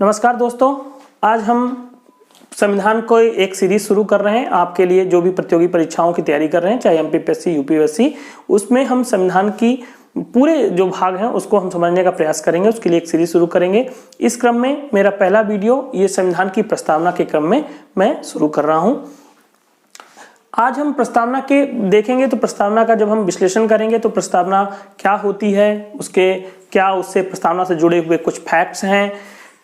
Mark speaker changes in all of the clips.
Speaker 1: नमस्कार दोस्तों, आज हम संविधान को एक सीरीज शुरू कर रहे हैं आपके लिए जो भी प्रतियोगी परीक्षाओं की तैयारी कर रहे हैं, चाहे एमपीपीएससी, यूपीएससी। उसमें हम संविधान की पूरे जो भाग हैं उसको हम समझने का प्रयास करेंगे। उसके लिए एक सीरीज शुरू करेंगे। इस क्रम में मेरा पहला वीडियो ये संविधान की प्रस्तावना के क्रम में मैं शुरू कर रहा हूँ। आज हम प्रस्तावना के देखेंगे तो प्रस्तावना का जब हम विश्लेषण करेंगे तो प्रस्तावना क्या होती है, उसके क्या उससे प्रस्तावना से जुड़े हुए कुछ फैक्ट्स हैं,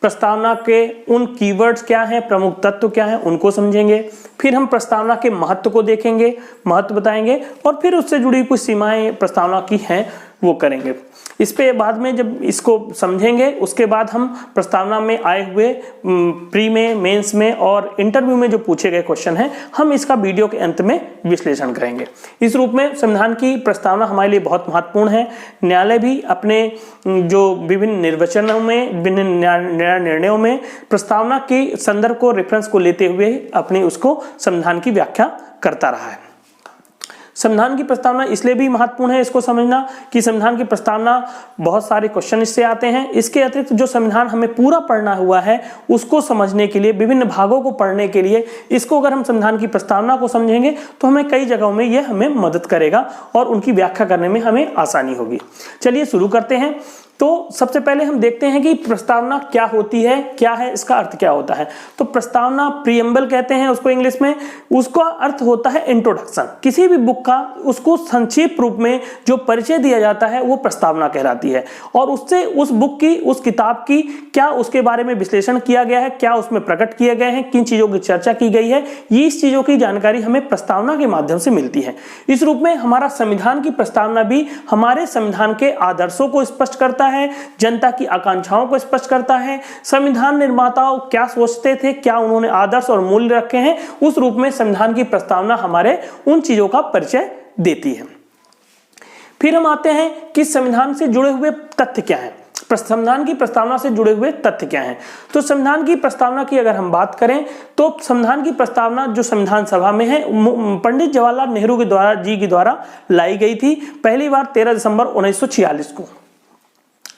Speaker 1: प्रस्तावना के उन कीवर्ड्स क्या हैं, प्रमुख तत्व क्या हैं, उनको समझेंगे। फिर हम प्रस्तावना के महत्व को देखेंगे, महत्व बताएंगे और फिर उससे जुड़ी कुछ सीमाएं प्रस्तावना की हैं वो करेंगे। इस पे बाद में जब इसको समझेंगे उसके बाद हम प्रस्तावना में आए हुए प्री में, मेंस में और इंटरव्यू में जो पूछे गए क्वेश्चन हैं हम इसका वीडियो के अंत में विश्लेषण करेंगे। इस रूप में संविधान की प्रस्तावना हमारे लिए बहुत महत्वपूर्ण है। न्यायालय भी अपने जो विभिन्न निर्वचनों में, विभिन्न निर्णयों में प्रस्तावना के संदर्भ को, रेफरेंस को लेते हुए अपनी उसको संविधान की व्याख्या करता रहा है। संविधान की प्रस्तावना इसलिए भी महत्वपूर्ण है इसको समझना कि संविधान की प्रस्तावना बहुत सारे क्वेश्चन इससे आते हैं। इसके अतिरिक्त जो संविधान हमें पूरा पढ़ना हुआ है उसको समझने के लिए, विभिन्न भागों को पढ़ने के लिए, इसको अगर हम संविधान की प्रस्तावना को समझेंगे तो हमें कई जगहों में यह हमें मदद करेगा और उनकी व्याख्या करने में हमें आसानी होगी। चलिए शुरू करते हैं। तो सबसे पहले हम देखते हैं कि प्रस्तावना क्या होती है, क्या है, इसका अर्थ क्या होता है। तो प्रस्तावना प्रीएम्बल कहते हैं उसको इंग्लिश में। उसका अर्थ होता है इंट्रोडक्शन। किसी भी बुक का उसको संक्षिप्त रूप में जो परिचय दिया जाता है वो प्रस्तावना कहलाती है। और उससे उस बुक की, उस किताब की क्या उसके बारे में विश्लेषण किया गया है, क्या उसमें प्रकट किए गए हैं, किन चीजों की चर्चा की गई है, ये इस चीजों की जानकारी हमें प्रस्तावना के माध्यम से मिलती है। इस रूप में हमारा संविधान की प्रस्तावना भी हमारे संविधान के आदर्शों को स्पष्ट करता है, जनता की आकांक्षाओं को स्पष्ट करता है, संविधान निर्माताओं क्या सोचते थे, क्या उन्होंने आदर्श और मूल्य रखे हैं, उस रूप में संविधान की प्रस्तावना हमारे उन चीजों का परिचय देती है। फिर हम आते हैं कि संविधान से जुड़े हुए तथ्य क्या हैं। संविधान की प्रस्तावना से जुड़े हुए तथ्य क्या हैं। तो संविधान की प्रस्तावना की अगर हम बात करें तो संविधान की प्रस्तावना जो संविधान सभा में है पंडित जवाहरलाल नेहरू के द्वारा लाई गई थी पहली बार 13 दिसंबर 1946 को।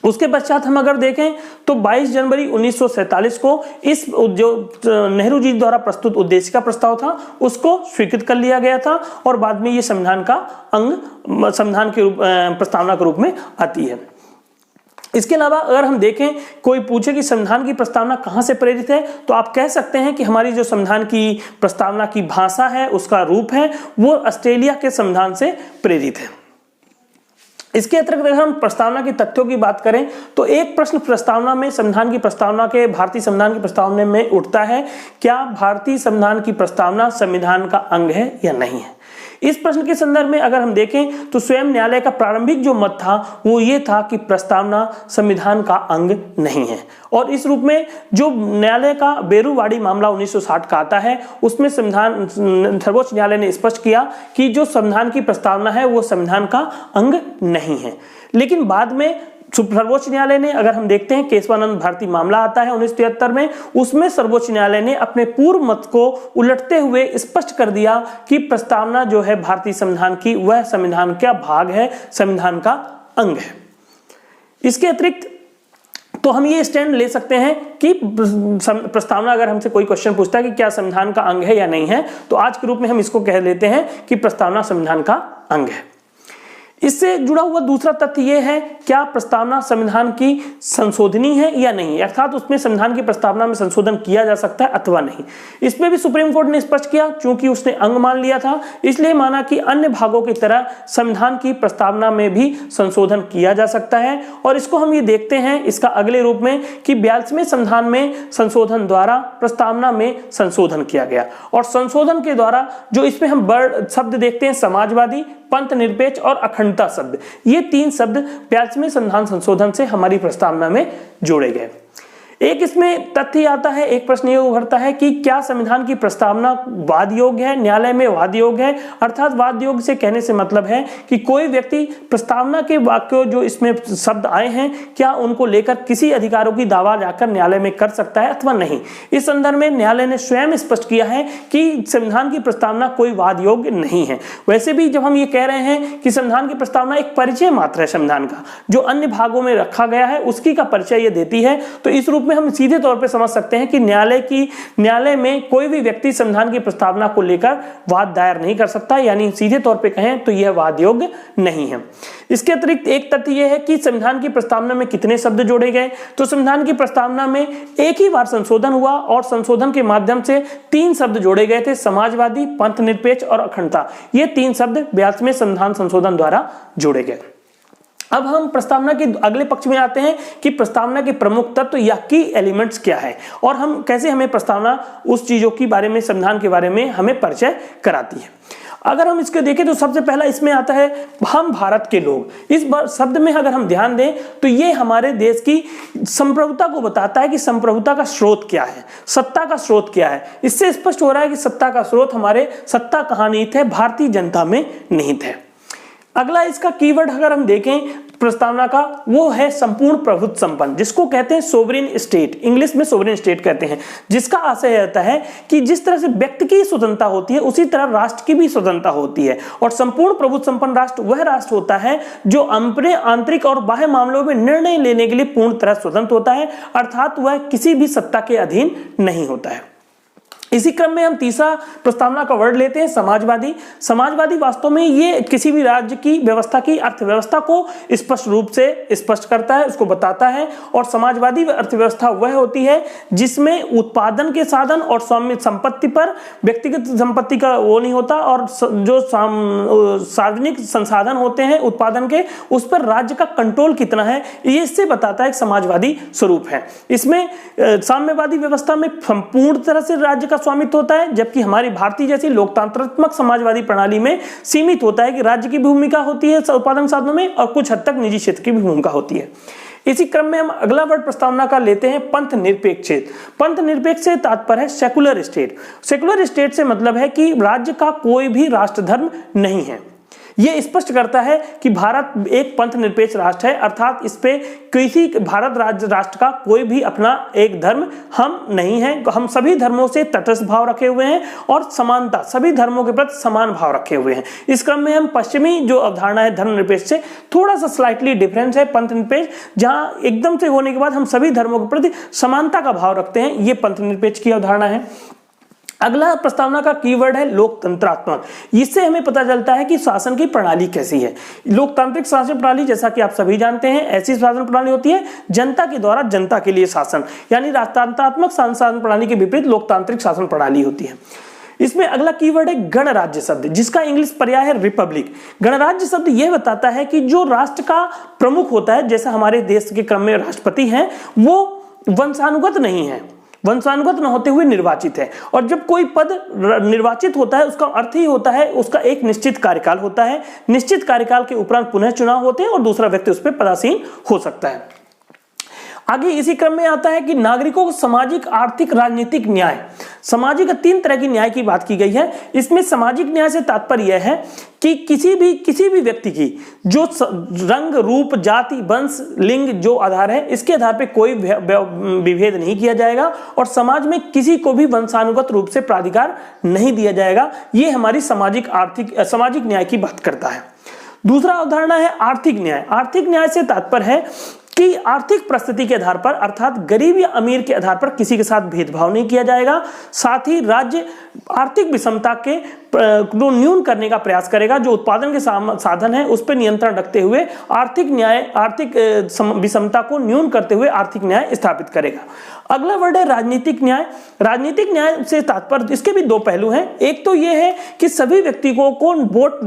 Speaker 1: उसके पश्चात हम अगर देखें तो 22 जनवरी 1947 को इस जो नेहरू जी द्वारा प्रस्तुत उद्देशिका प्रस्ताव था उसको स्वीकृत कर लिया गया था और बाद में ये संविधान का अंग, संविधान के प्रस्तावना के रूप में आती है। इसके अलावा अगर हम देखें, कोई पूछे कि संविधान की प्रस्तावना कहां से प्रेरित है, तो आप कह सकते हैं कि हमारी जो संविधान की प्रस्तावना की भाषा है, उसका रूप है, वो ऑस्ट्रेलिया के संविधान से प्रेरित है। इसके अतिरिक्त अगर हम प्रस्तावना के तथ्यों की बात करें तो एक प्रश्न प्रस्तावना में, संविधान की प्रस्तावना के, भारतीय संविधान की प्रस्तावना में उठता है, क्या भारतीय संविधान की प्रस्तावना संविधान का अंग है या नहीं है। इस प्रश्न के संदर्भ में अगर हम देखें तो स्वयं न्यायालय का प्रारंभिक जो मत था वो ये था कि प्रस्तावना संविधान का अंग नहीं है। और इस रूप में जो न्यायालय का बेरूवाड़ी मामला 1960 का आता है उसमें सर्वोच्च न्यायालय ने स्पष्ट किया कि जो संविधान की प्रस्तावना है वो संविधान का अंग नहीं है। लेकिन बाद में सर्वोच्च न्यायालय ने, अगर हम देखते हैं केशवानंद भारती मामला आता है 1973 में, उसमें सर्वोच्च न्यायालय ने अपने पूर्व मत को उलटते हुए स्पष्ट कर दिया कि प्रस्तावना जो है भारतीय संविधान की वह संविधान का भाग है, संविधान का अंग है। इसके अतिरिक्त तो हम ये स्टैंड ले सकते हैं कि प्रस्तावना, अगर हमसे कोई क्वेश्चन पूछता है कि क्या संविधान का अंग है या नहीं है, तो आज के रूप में हम इसको कह लेते हैं कि प्रस्तावना संविधान का अंग है। इससे जुड़ा हुआ दूसरा तथ्य यह है, क्या प्रस्तावना संविधान की संशोधनी है या नहीं, अर्थात उसमें संविधान की प्रस्तावना में संशोधन किया जा सकता है अथवा नहीं। इसमें भी सुप्रीम कोर्ट ने स्पष्ट किया, चूंकि उसने अंग मान लिया था इसलिए माना कि अन्य भागों की तरह संविधान की प्रस्तावना में भी संशोधन किया जा सकता है। और इसको हम ये देखते हैं इसका अगले रूप में कि 42वें संविधान में संशोधन द्वारा प्रस्तावना में संशोधन किया गया। और संशोधन के द्वारा जो इसमें हम वर्ड शब्द देखते हैं, समाजवादी, पंथ निरपेक्ष और अखंडता शब्द, ये 3 शब्द 42वें संविधान संशोधन से हमारी प्रस्तावना में जोड़े गए। एक इसमें तथ्य आता है, एक प्रश्न ये उभरता है कि क्या संविधान की प्रस्तावना वाद योग्य है, न्यायालय में वाद योग्य है। अर्थात वाद योग्य से कहने से मतलब है कि कोई व्यक्ति प्रस्तावना के वाक्य जो इसमें शब्द आए हैं क्या उनको लेकर किसी अधिकारों की दावा जाकर न्यायालय में कर सकता है अथवा नहीं। इस संदर्भ में न्यायालय ने स्वयं स्पष्ट किया है कि संविधान की प्रस्तावना कोई वाद योग्य नहीं है। वैसे भी जब हम ये कह रहे हैं कि संविधान की प्रस्तावना एक परिचय मात्र है संविधान का, जो अन्य भागों में रखा गया है उसकी का परिचय ये देती है, तो इस रूप में हम सीधे तौर पे समझ सकते हैं कि न्यायालय में कोई भी व्यक्ति संविधान की प्रस्तावना को लेकर वाद दायर नहीं कर सकता, यानी सीधे तौर पे कहें तो यह वाद योग्य नहीं है। इसके अतिरिक्त एक तथ्य यह है कि संविधान की प्रस्तावना में कितने शब्द जोड़े गए, तो संविधान की प्रस्तावना में एक ही बार संशोधन हुआ और संशोधन के माध्यम से 3 शब्द जोड़े गए थे, समाजवादी, पंथ निरपेक्ष और अखंडता। ये 3 शब्द 82वें संविधान संशोधन द्वारा जोड़े गए। अब हम प्रस्तावना के अगले पक्ष में आते हैं कि प्रस्तावना के प्रमुख तत्व या की एलिमेंट्स क्या है और हम कैसे हमें प्रस्तावना उस चीजों के बारे में, संविधान के बारे में हमें परिचय कराती है। अगर हम इसको देखें तो सबसे पहला इसमें आता है हम भारत के लोग। इस शब्द में अगर हम ध्यान दें तो ये हमारे देश की संप्रभुता को बताता है कि संप्रभुता का स्रोत क्या है, सत्ता का स्रोत क्या है। इससे स्पष्ट हो रहा है कि सत्ता का स्रोत हमारे सत्ता कहाँ निहित है, भारतीय जनता में निहित है। अगला इसका कीवर्ड अगर हम देखें प्रस्तावना का, वो है संपूर्ण प्रभुत्व संपन्न, जिसको कहते हैं सोवरेन स्टेट, इंग्लिश में सोवरेन स्टेट कहते हैं, जिसका आशय रहता है कि जिस तरह से व्यक्ति की स्वतंत्रता होती है उसी तरह राष्ट्र की भी स्वतंत्रता होती है। और संपूर्ण प्रभुत्व संपन्न राष्ट्र वह राष्ट्र होता है जो अपने आंतरिक और बाह्य मामलों में निर्णय लेने के लिए पूर्ण तरह स्वतंत्र होता है, अर्थात वह किसी भी सत्ता के अधीन नहीं होता है। इसी क्रम में हम तीसरा प्रस्तावना का वर्ड लेते हैं समाजवादी। समाजवादी वास्तव में ये किसी भी राज्य की व्यवस्था की अर्थव्यवस्था को स्पष्ट रूप से स्पष्ट करता है, उसको बताता है। और समाजवादी अर्थव्यवस्था वह होती है जिसमें उत्पादन के साधन और स्वामी संपत्ति पर व्यक्तिगत संपत्ति का वो नहीं होता, और जो सार्वजनिक संसाधन होते हैं उत्पादन के, उस पर राज्य का कंट्रोल कितना है, ये इससे बताता है समाजवादी स्वरूप है। इसमें साम्यवादी व्यवस्था में संपूर्ण तरह से राज्य का स्वामित्व होता है, जबकि हमारी भारतीय जैसी लोकतंत्रात्मक समाजवादी प्रणाली में सीमित होता है कि राज्य की भूमिका होती है उत्पादन साधनों में और कुछ हद तक निजी क्षेत्र की भी भूमिका होती है। इसी क्रम में हम अगला वर्ड प्रस्तावना का लेते हैं पंथ निरपेक्ष। पंथ निरपेक्ष से तात्पर्य है सेकुलर स्टेट। सेकुलर स्टेट से मतलब है कि राज्य का कोई भी राष्ट्र धर्म नहीं है। यह स्पष्ट करता है कि भारत एक पंथ निरपेक्ष राष्ट्र है, अर्थात इस पे किसी भारत राष्ट्र का कोई भी अपना एक धर्म हम नहीं है। हम सभी धर्मों से तटस्थ भाव रखे हुए हैं और समानता, सभी धर्मों के प्रति समान भाव रखे हुए हैं। इस क्रम में हम पश्चिमी जो अवधारणा है धर्मनिरपेक्ष से थोड़ा सा स्लाइटली डिफरेंस है पंथ निरपेक्ष, जहां एकदम से होने के बाद हम सभी धर्मों के प्रति समानता का भाव रखते हैं, ये पंथ निरपेक्ष की अवधारणा है। अगला प्रस्तावना का कीवर्ड है लोकतंत्रात्मक। इससे हमें पता चलता है कि शासन की प्रणाली कैसी है। लोकतांत्रिक शासन प्रणाली, जैसा कि आप सभी जानते हैं, ऐसी शासन प्रणाली होती है जनता के द्वारा जनता के लिए शासन, यानी राष्ट्रांतरात्मक शासन प्रणाली के विपरीत लोकतांत्रिक शासन प्रणाली होती है। इसमें अगला कीवर्ड है गणराज्य शब्द, जिसका इंग्लिश पर्याय है रिपब्लिक। गणराज्य शब्द यह बताता है कि जो राष्ट्र का प्रमुख होता है, जैसा हमारे देश के क्रम में राष्ट्रपति हैं, वो वंशानुगत नहीं है, वंशानुगत न होते हुए निर्वाचित है। और जब कोई पद निर्वाचित होता है उसका अर्थ ही होता है उसका एक निश्चित कार्यकाल होता है। निश्चित कार्यकाल के उपरांत पुनः चुनाव होते हैं और दूसरा व्यक्ति उस पर पदासीन हो सकता है। आगे इसी क्रम में आता है कि नागरिकों को सामाजिक, आर्थिक, राजनीतिक न्याय। सामाजिक 3 तरह की न्याय की बात की गई है। इसमें सामाजिक न्याय से तात्पर्य यह है कि किसी भी व्यक्ति की जो रंग, रूप, जाति, वंश, लिंग जो आधार है, इसके आधार पर कोई विभेद नहीं किया जाएगा और समाज में किसी को भी वंशानुगत रूप से प्राधिकार नहीं दिया जाएगा। ये हमारी सामाजिक न्याय की बात करता है। दूसरा अवधारणा है आर्थिक न्याय। आर्थिक न्याय से तात्पर्य है कि आर्थिक परिस्थिति के आधार पर, अर्थात गरीब या अमीर के आधार पर किसी के साथ भेदभाव नहीं किया जाएगा। साथ ही राज्य आर्थिक विषमता के न्यून करने का प्रयास करेगा। जो उत्पादन के साधन है उस पर नियंत्रण रखते हुए आर्थिक विषमता को न्यून करते हुए आर्थिक न्याय स्थापित करेगा। अगला वर्ड है राजनीतिक न्याय। राजनीतिक न्याय से तात्पर्य, इसके भी 2 पहलू हैं। एक तो यह है कि सभी व्यक्तियों को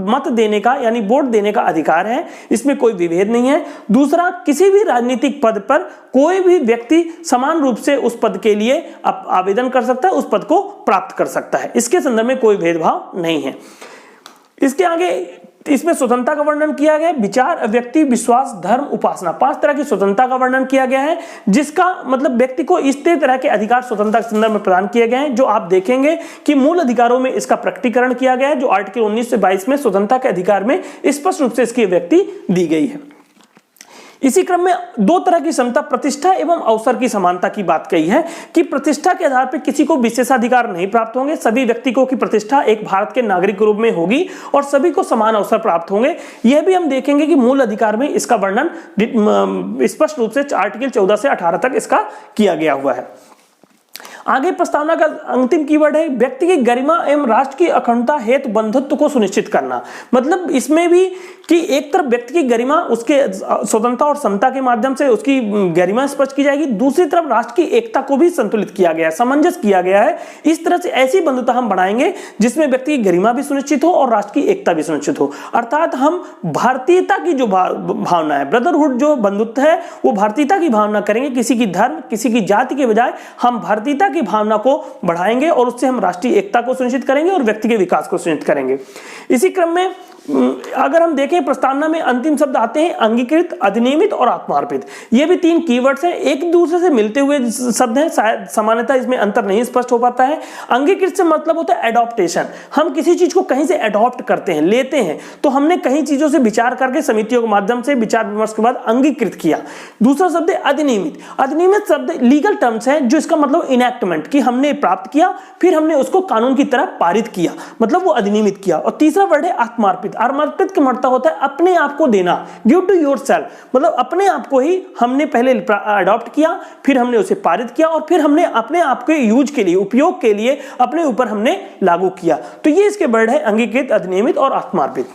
Speaker 1: मत देने का, यानी वोट देने का अधिकार है, इसमें कोई विभेद नहीं है। दूसरा, किसी भी राजनीतिक पद पर कोई भी व्यक्ति समान रूप से उस पद के लिए आवेदन कर सकता है, उस पद को प्राप्त कर सकता है। इसके संदर्भ में कोई भेदभाव नहीं है। इसके आगे इसमें स्वतंत्रता का वर्णन किया गया है। विचार, अभिव्यक्ति, विश्वास, धर्म, उपासना, 5 तरह की स्वतंत्रता का वर्णन किया गया है, जिसका मतलब व्यक्ति को इस तरह के अधिकार स्वतंत्रता के संदर्भ में प्रदान किए गए हैं, जो आप देखेंगे कि मूल अधिकारों में इसका प्रकटीकरण किया गया है, जो आर्टिकल 19 से 22 में स्वतंत्रता के अधिकार में स्पष्ट रूप से इसकी अभिव्यक्ति दी गई है। इसी क्रम में दो तरह की समता, प्रतिष्ठा एवं अवसर की समानता की बात कही है कि प्रतिष्ठा के आधार पर किसी को विशेषाधिकार नहीं प्राप्त होंगे, सभी व्यक्तियों की प्रतिष्ठा एक भारत के नागरिक के रूप में होगी और सभी को समान अवसर प्राप्त होंगे। यह भी हम देखेंगे कि मूल अधिकार में इसका वर्णन स्पष्ट रूप से आर्टिकल 14 से 18 तक इसका किया गया हुआ है। आगे प्रस्तावना का अंतिम कीवर्ड है व्यक्ति की गरिमा एवं राष्ट्र की अखंडता हेतु बंधुत्व को सुनिश्चित करना। मतलब इसमें भी कि एक तरफ व्यक्ति की गरिमा, उसके स्वतंत्रता और समता के माध्यम से उसकी गरिमा स्पष्ट की जाएगी, दूसरी तरफ राष्ट्र की एकता को भी संतुलित किया गया है, सामंजस्य किया गया है। इस तरह से ऐसी बंधुता हम बनाएंगे जिसमें व्यक्ति की गरिमा भी सुनिश्चित हो और राष्ट्र की एकता भी सुनिश्चित हो। अर्थात हम भारतीयता की जो भावना है, ब्रदरहुड जो बंधुत्व है, वो भारतीयता की भावना करेंगे। किसी की धर्म, किसी की जाति के बजाय हम भारतीयता की भावना को बढ़ाएंगे और उससे हम राष्ट्रीय एकता को सुनिश्चित करेंगे और व्यक्ति के विकास को सुनिश्चित करेंगे। इसी क्रम में अगर हम देखें प्रस्तावना में अंतिम शब्द आते हैं अंगीकृत, अधिनियमित और आत्मार्पित। ये भी तीन कीवर्ड्स हैं, एक दूसरे से मिलते हुए शब्द हैं, शायद सामान्यतः इसमें अंतर नहीं स्पष्ट हो पाता है। अंगीकृत से मतलब होता है एडॉप्टेशन, हम किसी चीज को कहीं से एडॉप्ट करते हैं, लेते हैं, तो हमने कई चीजों से विचार करके समितियों के माध्यम से विचार विमर्श के बाद अंगीकृत किया। दूसरा शब्द है अधिनियमित। अधिनियमित शब्द लीगल टर्म्स है जो इसका मतलब इनैक्टमेंट, कि हमने प्राप्त किया फिर हमने उसको कानून की तरह पारित किया, मतलब वो अधिनियमित किया। और तीसरा वर्ड है आत्मार्पित। आत्मार्पित का मतलब होता है अपने आप को देना, गिव टू योरसेल्फ, मतलब अपने आप को ही हमने पहले अडॉप्ट किया, फिर हमने उसे पारित किया और फिर हमने अपने आप के यूज के लिए, उपयोग के लिए अपने ऊपर हमने लागू किया। तो ये इसके वर्ड है अंगीकृत, अधिनियमित और आत्मार्पित।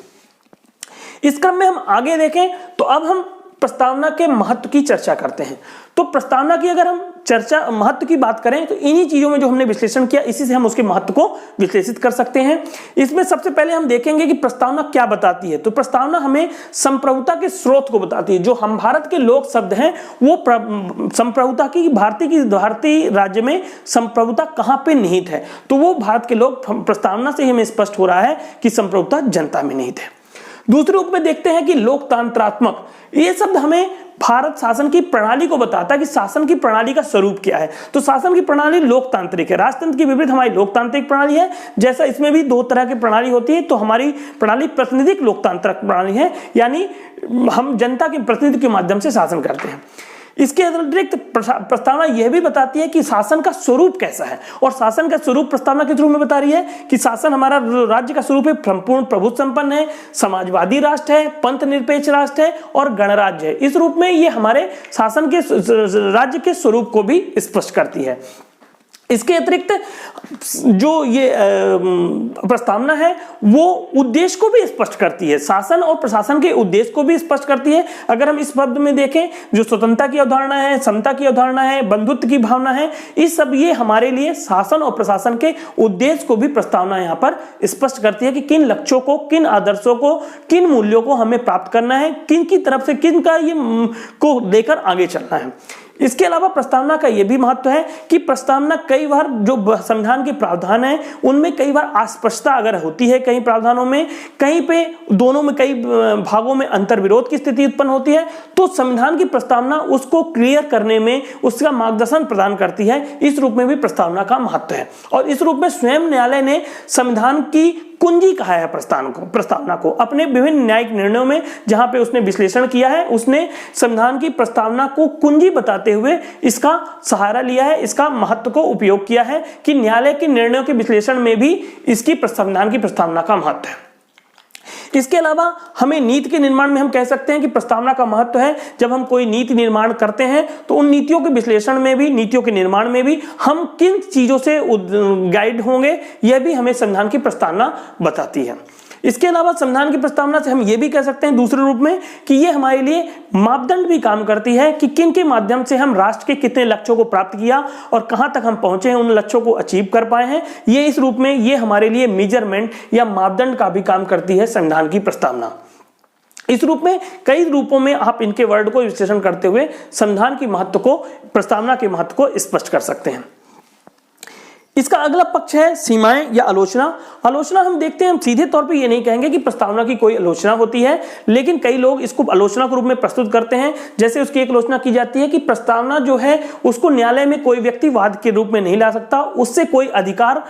Speaker 1: इस क्रम में हम आगे देखें तो अब हम प्रस्तावना के महत्व की चर्चा करते हैं। तो प्रस्तावना की अगर हम चर्चा महत्व की बात करें तो इन्हीं चीजों में जो हमने विश्लेषण किया, इसी से हम उसके महत्व को विश्लेषित कर सकते हैं। इसमें सबसे पहले हम देखेंगे कि प्रस्तावना क्या बताती है। तो प्रस्तावना हमें संप्रभुता के स्रोत को बताती है। जो हम भारत के लोक शब्द हैं वो संप्रभुता की, भारतीय राज्य में संप्रभुता कहां पे निहित है, तो वो भारत के लोक प्रस्तावना से हमें स्पष्ट हो रहा है कि संप्रभुता जनता में निहित है। दूसरे रूप में देखते हैं कि लोकतंत्रात्मक, ये शब्द हमें भारत शासन की प्रणाली को बताता है कि शासन की प्रणाली का स्वरूप क्या है। तो शासन की प्रणाली लोकतांत्रिक है। राजतंत्र की विपरीत हमारी लोकतांत्रिक प्रणाली है। जैसा इसमें भी दो तरह की प्रणाली होती है, तो हमारी प्रणाली प्रातिनिधिक लोकतांत्रिक प्रणाली है, यानी हम जनता के प्रतिनिधि के माध्यम से शासन करते हैं। इसके अतिरिक्त प्रस्तावना यह भी बताती है कि शासन का स्वरूप कैसा है, और शासन का स्वरूप प्रस्तावना के रूप में बता रही है कि शासन हमारा राज्य का स्वरूप है संपूर्ण प्रभुत्व संपन्न है, समाजवादी राष्ट्र है, पंथ निरपेक्ष राष्ट्र है और गणराज्य है। इस रूप में ये हमारे शासन के राज्य के स्वरूप को भी स्पष्ट करती है। इसके अतिरिक्त जो ये प्रस्तावना है वो उद्देश्य को भी स्पष्ट करती है, शासन और प्रशासन के उद्देश्य को भी स्पष्ट करती है। अगर हम इस शब्द में देखें, जो स्वतंत्रता की अवधारणा है, समता की अवधारणा है, बंधुत्व की भावना है, इस सब ये हमारे लिए शासन और प्रशासन के उद्देश्य को भी प्रस्तावना यहाँ पर स्पष्ट करती है कि किन लक्ष्यों को, किन आदर्शों को, किन मूल्यों को हमें प्राप्त करना है, किन की तरफ से किन का ये को लेकर आगे चलना है। इसके अलावा प्रस्तावना का यह भी महत्व है कि प्रस्तावना कई बार जो संविधान के प्रावधान है उनमें कई बार अस्पष्टता अगर होती है, कई प्रावधानों में, कहीं पे दोनों में कई भागों में अंतर्विरोध की स्थिति उत्पन्न होती है, तो संविधान की प्रस्तावना उसको क्लियर करने में उसका मार्गदर्शन प्रदान करती है। इस रूप में भी प्रस्तावना का महत्व है और इस रूप में स्वयं न्यायालय ने संविधान की कुंजी कहा है प्रस्तावना को अपने विभिन्न न्यायिक निर्णयों में, जहां पे उसने विश्लेषण किया है, उसने संविधान की प्रस्तावना को कुंजी बताते हुए इसका सहारा लिया है, इसका महत्व को उपयोग किया है कि न्यायालय के निर्णयों के विश्लेषण में भी इसकी संविधान की प्रस्तावना का महत्व है। इसके अलावा हमें नीति के निर्माण में हम कह सकते हैं कि प्रस्तावना का महत्व है। जब हम कोई नीति निर्माण करते हैं तो उन नीतियों के विश्लेषण में भी, नीतियों के निर्माण में भी हम किन चीजों से गाइड होंगे, यह भी हमें संविधान की प्रस्तावना बताती है। इसके अलावा संविधान की प्रस्तावना से हम ये भी कह सकते हैं दूसरे रूप में कि ये हमारे लिए मापदंड भी काम करती है कि किन के माध्यम से हम राष्ट्र के कितने लक्ष्यों को प्राप्त किया और कहां तक हम पहुंचे हैं, उन लक्ष्यों को अचीव कर पाए हैं। ये इस रूप में ये हमारे लिए मेजरमेंट या मापदंड का भी काम करती है संविधान की प्रस्तावना। इस रूप में कई रूपों में आप इनके वर्ड को विश्लेषण करते हुए संविधान की महत्व को, प्रस्तावना के महत्व को स्पष्ट कर सकते हैं। इसका अगला पक्ष है सीमाएं या आलोचना। आलोचना हम देखते हैं, हम सीधे तौर पे ये नहीं कहेंगे कि प्रस्तावना की कोई आलोचना होती है, लेकिन कई लोग इसको आलोचना के रूप में प्रस्तुत करते हैं। जैसे उसकी एक आलोचना की जाती है कि प्रस्तावना जो है उसको न्यायालय में कोई व्यक्ति वाद के रूप में नहीं ला सकता, उससे कोई अधिकारों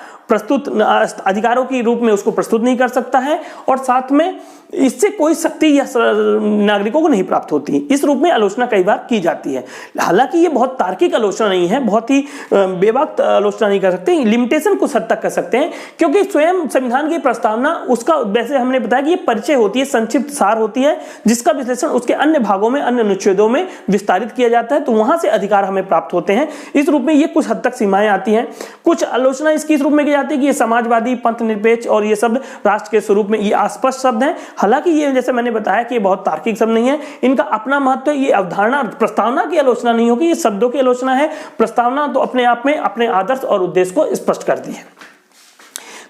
Speaker 1: के रूप में उसको प्रस्तुत नहीं कर सकता है, और साथ में इससे कोई शक्ति या नागरिकों को नहीं प्राप्त होती। इस रूप में आलोचना कई बार की जाती है। हालांकि ये बहुत तार्किक आलोचना नहीं है, बहुत ही बेवक्त आलोचना नहीं कर सकते, लिमिटेशन कुछ हद तक कर सकते हैं, क्योंकि स्वयं संविधान की प्रस्तावना उसका, वैसे हमने बताया कि ये परिचय होती है, संक्षिप्त सार होती है, जिसका विश्लेषण उसके अन्य भागों में, अन्य अनुच्छेदों में विस्तारित किया जाता है, तो वहां से अधिकार हमें प्राप्त होते हैं। इस रूप में ये कुछ हद तक सीमाएं आती हैं। कुछ आलोचना इसकी इस रूप में की जाती है कि ये समाजवादी, पंथ निरपेक्ष और ये सब राष्ट्र के स्वरूप में ये अस्पष्ट शब्द हैं। हालांकि ये जैसे मैंने बताया कि ये बहुत तार्किक शब्द नहीं है, इनका अपना महत्व है। ये अवधारणा, प्रस्तावना की आलोचना नहीं होगी, ये शब्दों की आलोचना है। प्रस्तावना तो अपने आप में अपने आदर्श और उद्देश्य को स्पष्ट करती है।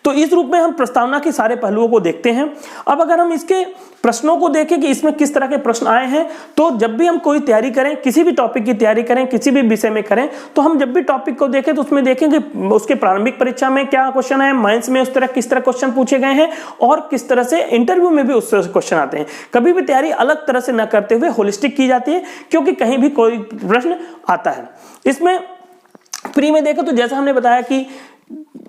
Speaker 1: तो इस रूप में हम प्रस्तावना के सारे पहलुओं को देखते हैं। अब अगर हम इसके प्रश्नों को देखें कि इसमें किस तरह के प्रश्न आए हैं, तो जब भी हम कोई तैयारी करें, किसी भी टॉपिक की तैयारी करें, किसी भी विषय में करें, तो हम जब भी टॉपिक को देखें तो उसमें देखें कि उसके प्रारंभिक परीक्षा में क्या क्वेश्चन है, मेंस में उस तरह किस तरह क्वेश्चन पूछे गए हैं, और किस तरह से इंटरव्यू में भी उस तरह से क्वेश्चन आते हैं। कभी भी तैयारी अलग तरह से न करते हुए होलिस्टिक की जाती है, क्योंकि कहीं भी कोई प्रश्न आता है। इसमें प्री में देखो तो जैसा हमने बताया कि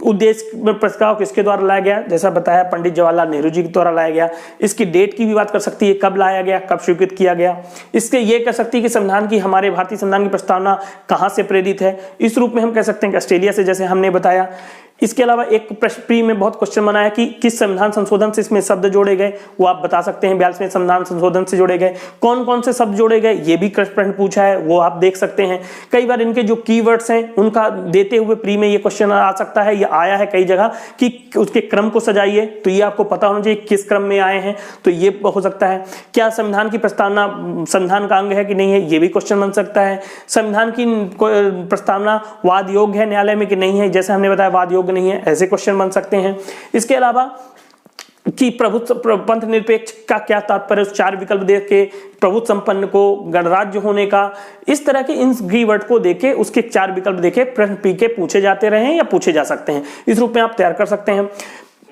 Speaker 1: उद्देश्य प्रस्ताव किसके द्वारा लाया गया, जैसा बताया पंडित जवाहरलाल नेहरू जी के द्वारा लाया गया। इसकी डेट की भी बात कर सकती है, कब लाया गया, कब स्वीकृत किया गया। इसके ये कह सकती है कि संविधान की, हमारे भारतीय संविधान की प्रस्तावना कहाँ से प्रेरित है। इस रूप में हम कह सकते हैं कि ऑस्ट्रेलिया से, जैसे हमने बताया। इसके अलावा एक प्रश्न प्री में बहुत क्वेश्चन बनाया कि किस संविधान संशोधन से इसमें शब्द जोड़े गए, वो आप बता सकते हैं। 42वें संविधान संशोधन से जोड़े गए। कौन कौन से शब्द जोड़े गए, ये भी प्रश्न पूछा है, वो आप देख सकते हैं। कई बार इनके जो कीवर्ड्स हैं उनका देते हुए प्री में ये क्वेश्चन आ सकता है, ये आया है कई जगह कि उसके क्रम को सजाइए, तो ये आपको पता होना चाहिए किस क्रम में आए हैं, तो ये हो सकता है। क्या संविधान की प्रस्तावना संविधान का अंग है कि नहीं है, ये भी क्वेश्चन बन सकता है। संविधान की प्रस्तावना वाद योग्य है न्यायालय में कि नहीं है, जैसे हमने बताया वाद योग्य नहीं है, ऐसे क्वेश्चन बन सकते हैं। इसके अलावा कि प्रभुत्व, पंथ निरपेक्ष का क्या तात्पर्य, उस 4 विकल्प देख के, प्रभुत्व संपन्न को, गणराज्य होने का, इस तरह के इन कीवर्ड को देके, उसके 4 विकल्प देके प्रश्न पी के पूछे जाते रहे या पूछे जा सकते हैं। इस रूप में आप तैयार कर सकते हैं।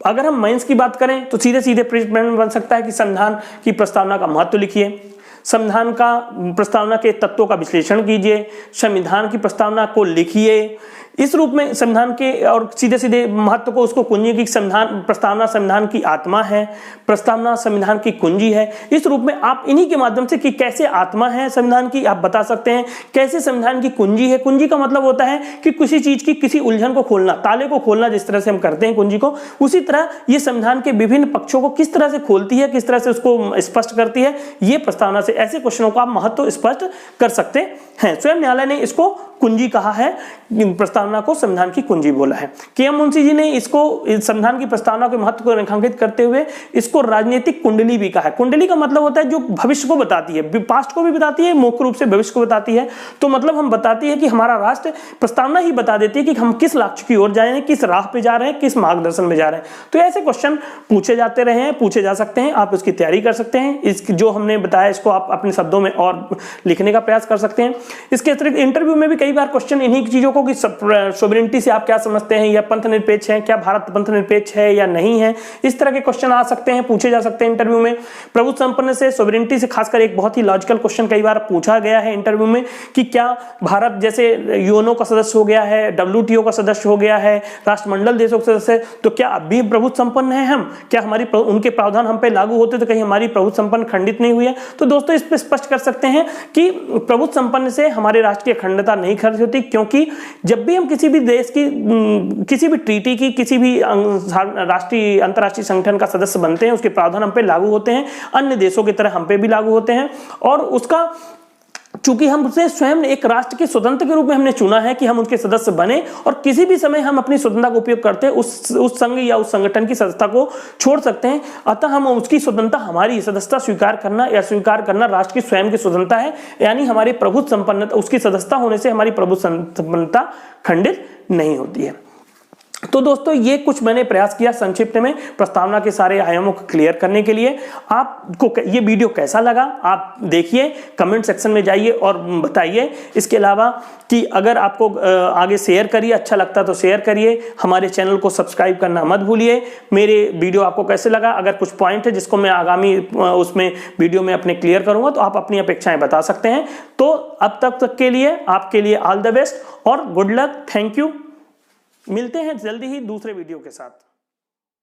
Speaker 1: अगर हम मेंस की बात करें तो सीधे सीधे प्रश्न बन सकता है कि संविधान की प्रस्तावना का महत्व लिखिए, संविधान का प्रस्तावना के तत्वों का विश्लेषण कीजिए, संविधान की प्रस्तावना को लिखिए। इस रूप में संविधान के और सीधे सीधे महत्व को उसको कुंजी की, संविधान प्रस्तावना संविधान की आत्मा है, प्रस्तावना संविधान की कुंजी है। इस रूप में आप इन्हीं के माध्यम से कि कैसे आत्मा है संविधान की आप बता सकते हैं, कैसे संविधान की कुंजी है। कुंजी का मतलब होता है कि किसी चीज की किसी उलझन को खोलना, ताले को खोलना, जिस तरह से हम करते हैं कुंजी को, उसी तरह ये संविधान के विभिन्न पक्षों को किस तरह से खोलती है, किस तरह से उसको स्पष्ट करती है। ये प्रस्तावना से ऐसे क्वेश्चनों का आप महत्व स्पष्ट कर सकते हैं। स्वयं न्यायालय ने इसको कुंजी कहा है, प्रस्तावना को संविधान की कुंजी बोला है। के.एम. मुंशी जी ने इसको, संविधान की प्रस्तावना के महत्व को रेखांकित करते हुए इसको राजनीतिक कुंडली भी कहा है। कुंडली का मतलब होता है जो भविष्य को बताती है, पास्ट को भी बताती है, मुख्य रूप से भविष्य को बताती है। तो मतलब हम बताती है कि हमारा राष्ट्र, प्रस्तावना ही बता देती है कि हम किस लक्ष्य की ओर जा रहे हैं, किस राह पे जा रहे हैं, किस मार्गदर्शन में जा रहे हैं। तो ऐसे क्वेश्चन पूछे जाते रहे हैं, पूछे जा सकते हैं, आप इसकी तैयारी कर सकते हैं। इसकी जो हमने बताया इसको आप अपने शब्दों में और लिखने का प्रयास कर सकते हैं। इसके अतिरिक्त इंटरव्यू में भी कई बार क्वेश्चन इन्हीं चीजों को कि सोवरेनिटी से आप क्या समझते हैं, या पंथ निरपेक्ष है, क्या भारत पंथ निरपेक्ष है या नहीं है, इस तरह के क्वेश्चन आ सकते हैं, पूछे जा सकते हैं इंटरव्यू में। प्रभुत्व संपन्न से, सोवरेनिटी से खासकर एक बहुत ही लॉजिकल क्वेश्चन कई बार पूछा गया है इंटरव्यू में कि क्या भारत जैसे यूएनओ का सदस्य हो गया है, डब्ल्यूटीओ का सदस्य हो गया है, राष्ट्रमंडल देशों का सदस्य, तो क्या अब भी प्रभुत्व संपन्न है हम, क्या हमारी उनके प्रावधान हम पे लागू होते तो कहीं हमारी प्रभुत्व संपन्न खंडित नहीं हुई है। तो दोस्तों इस पर स्पष्ट कर सकते हैं कि प्रभुत्व संपन्न से हमारे राष्ट्र की अखंडता नहीं खर्च होती, क्योंकि जब भी हम किसी भी देश की, किसी भी ट्रीटी की, किसी भी राष्ट्रीय अंतर्राष्ट्रीय संगठन का सदस्य बनते हैं, उसके प्रावधान हम पे लागू होते हैं, अन्य देशों की तरह हम पे भी लागू होते हैं। और उसका चूंकि हम उसे स्वयं एक राष्ट्र के स्वतंत्र के रूप में हमने चुना है कि हम उनके सदस्य बने, और किसी भी समय हम अपनी स्वतंत्रता का उपयोग करते उस संघ या उस संगठन की सदस्यता को छोड़ सकते हैं। अतः हम उसकी स्वतंत्रता, हमारी सदस्यता स्वीकार करना या स्वीकार करना राष्ट्र की स्वयं की स्वतंत्रता है, यानी हमारे प्रभुत्व संपन्नता, उसकी सदस्यता होने से हमारी प्रभुत्व संपन्नता खंडित नहीं होती है। तो दोस्तों ये कुछ मैंने प्रयास किया संक्षिप्त में प्रस्तावना के सारे आयामों को क्लियर करने के लिए। आपको ये वीडियो कैसा लगा आप देखिए, कमेंट सेक्शन में जाइए और बताइए। इसके अलावा कि अगर आपको आगे शेयर करिए, अच्छा लगता तो शेयर करिए, हमारे चैनल को सब्सक्राइब करना मत भूलिए। मेरे वीडियो आपको कैसे लगा, अगर कुछ पॉइंट है जिसको मैं आगामी उसमें वीडियो में अपने क्लियर करूंगा तो आप अपनी अपेक्षाएं बता सकते हैं। तो अब तक के लिए आपके लिए ऑल द बेस्ट और गुड लक, थैंक यू। मिलते हैं जल्दी ही दूसरे वीडियो के साथ।